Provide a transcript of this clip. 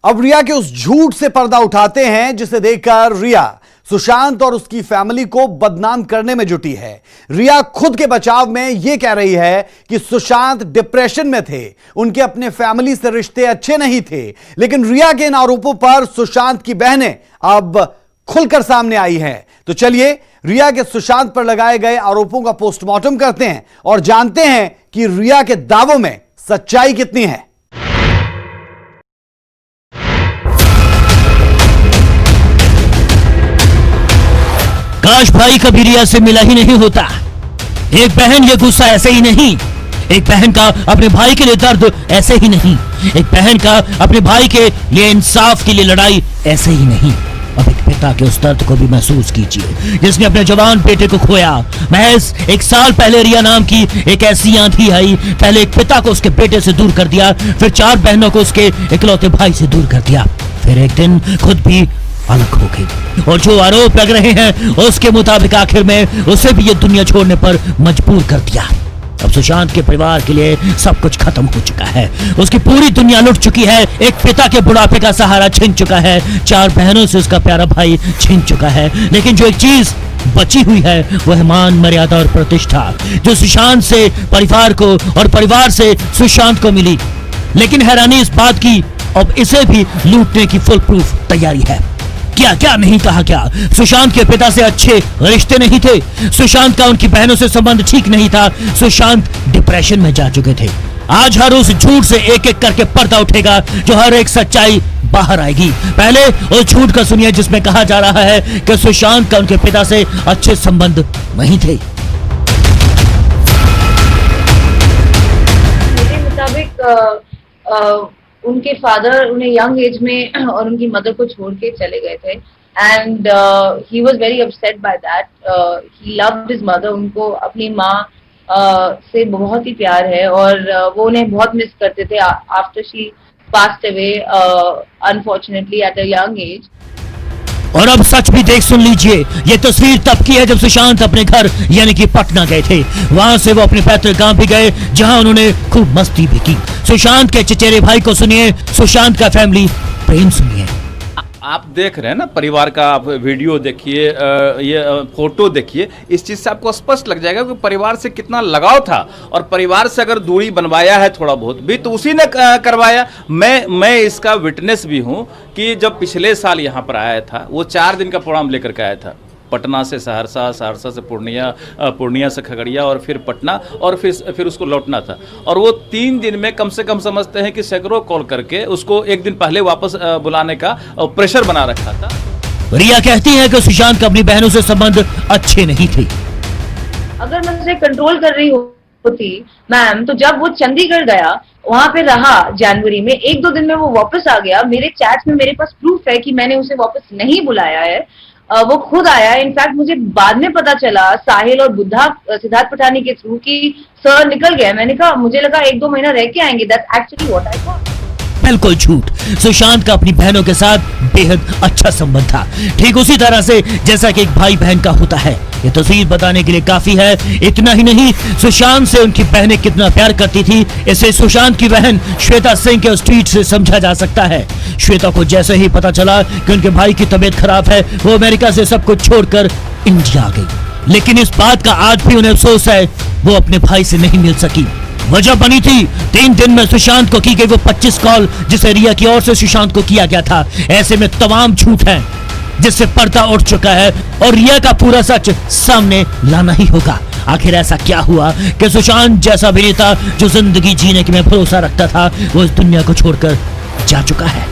अब रिया के उस झूठ से पर्दा उठाते हैं जिसे देखकर रिया सुशांत और उसकी फैमिली को बदनाम करने में जुटी है। रिया खुद के बचाव में यह कह रही है कि सुशांत डिप्रेशन में थे, उनके अपने फैमिली से रिश्ते अच्छे नहीं थे। लेकिन रिया के इन आरोपों पर सुशांत की बहनें अब खुलकर सामने आई हैं। तो चलिए रिया के सुशांत पर लगाए गए आरोपों का पोस्टमार्टम करते हैं और जानते हैं कि रिया के दावों में सच्चाई कितनी है। काश भाई कभी रिया से मिला ही नहीं होता। एक बहन ये गुस्सा ऐसे ही नहीं, एक बहन का अपने भाई के लिए दर्द ऐसे ही नहीं, एक बहन का अपने भाई के लिए इंसाफ के लिए लड़ाई ऐसे ही नहीं। अब एक पिता के उस दर्द को भी महसूस कीजिए जिसने अपने जवान बेटे को खोया। महज 1 साल पहले रिया नाम की एक ऐसी आंधी आई, पहले एक पिता को उसके बेटे से दूर कर दिया, फिर 4 बहनों को उसके इकलौते भाई से दूर कर दिया, फिर एक दिन खुद भी अलग हो गई। और जो आरोप लग रहे हैं उसके मुताबिक आखिर में उसे भी ये दुनिया छोड़ने पर मजबूर कर दिया। अब सुशांत के परिवार के लिए सब कुछ खत्म हो चुका है, उसकी पूरी दुनिया लुट चुकी है, एक पिता के बुढ़ापे का सहारा छीन चुका है, 4 बहनों से उसका प्यारा भाई छीन चुका है। लेकिन जो एक चीज बची हुई है वो है मान, मर्यादा और प्रतिष्ठा, जो सुशांत से परिवार को और परिवार से सुशांत को मिली। लेकिन हैरानी इस बात की, अब इसे भी लूटने की फुल प्रूफ तैयारी है। क्या क्या नहीं कहा क्या, सुशांत के पिता से अच्छे रिश्ते नहीं थे, सुशांत का उनकी बहनों से संबंध ठीक नहीं था, सुशांत डिप्रेशन में जा चुके थे। आज हर उस झूठ से एक एक करके पर्दा उठेगा, जो हर एक सच्चाई बाहर आएगी। पहले उस झूठ का सुनिए जिसमें कहा जा रहा है कि सुशांत का उनके पिता से अच्छे संबंध नहीं थे। मेरे मुताबिक उनके फादर उन्हें यंग एज में और उनकी मदर को छोड़ के चले गए थे and he was very upset by that. He loved his mother, उनको अपनी माँ से बहुत ही प्यार है और वो उन्हें बहुत मिस करते थे after she passed away unfortunately at a young age. और अब सच भी देख सुन लीजिए, ये तस्वीर तब की है जब सुशांत अपने घर यानी कि पटना गए थे। वहां से वो अपने पैतृक गांव भी गए जहां उन्होंने खूब मस्ती भी की। सुशांत के चचेरे भाई को सुनिए, सुशांत का फैमिली प्रेम सुनिए। आप देख रहे हैं ना परिवार का, आप वीडियो देखिए, ये फोटो देखिए, इस चीज़ से आपको स्पष्ट लग जाएगा कि परिवार से कितना लगाव था। और परिवार से अगर दूरी बनवाया है थोड़ा बहुत भी तो उसी ने करवाया। मैं इसका विटनेस भी हूँ कि जब पिछले साल यहाँ पर आया था, वो 4 दिन का प्रोग्राम लेकर के आया था, पटना से सहरसा, सहरसा से पूर्णिया, पूर्णिया से खगड़िया और फिर पटना, और फिर उसको लौटना था। और वो 3 दिन में कम से कम समझते हैं कि सैकड़ों कॉल करके उसको 1 दिन पहले वापस बुलाने का प्रेशर बना रखा था। रिया कहती है कि सुशांत का अपनी बहनों से संबंध अच्छे नहीं थे। अगर मैं उसे कंट्रोल कर रही होती मैम, तो जब वो चंडीगढ़ गया, वहां पे रहा जनवरी में, 1-2 दिन में वो वापस आ गया। मेरे चैट्स में मेरे पास प्रूफ है कि मैंने उसे वापस नहीं बुलाया है, वो खुद आया। इनफैक्ट मुझे बाद में पता चला साहिल और बुद्धा सिद्धार्थ पठानी के थ्रू कि सर निकल गया। मैंने कहा मुझे लगा 1-2 महीना रह के आएंगे। That's actually what I thought. बिल्कुल झूठ। सुशांत का अपनी बहनों के साथ बेहद अच्छा संबंध था, ठीक उसी तरह से जैसा कि एक भाई बहन का होता है। ये तस्वीर बताने के लिए काफी है। इतना ही नहीं, सुशांत से उनकी बहनें कितना प्यार करती थी इसे सुशांत की बहन श्वेता सिंह के उस ट्वीट से समझा जा सकता है। श्वेता को जैसे ही पता चला कि उनके भाई की तबीयत खराब है, वो अमेरिका से सब कुछ छोड़कर इंडिया आ गई। लेकिन इस बात का आज भी उन्हें अफसोस है, वो अपने भाई से नहीं मिल सकी। वजह बनी थी 3 दिन में सुशांत को की गई वो 25 कॉल जिसे रिया की ओर से सुशांत को किया गया था। ऐसे में तमाम झूठ हैं जिससे पर्दा उठ चुका है और रिया का पूरा सच सामने लाना ही होगा। आखिर ऐसा क्या हुआ कि सुशांत जैसा अभिनेता जो जिंदगी जीने के में भरोसा रखता था, वो इस दुनिया को छोड़कर जा चुका है।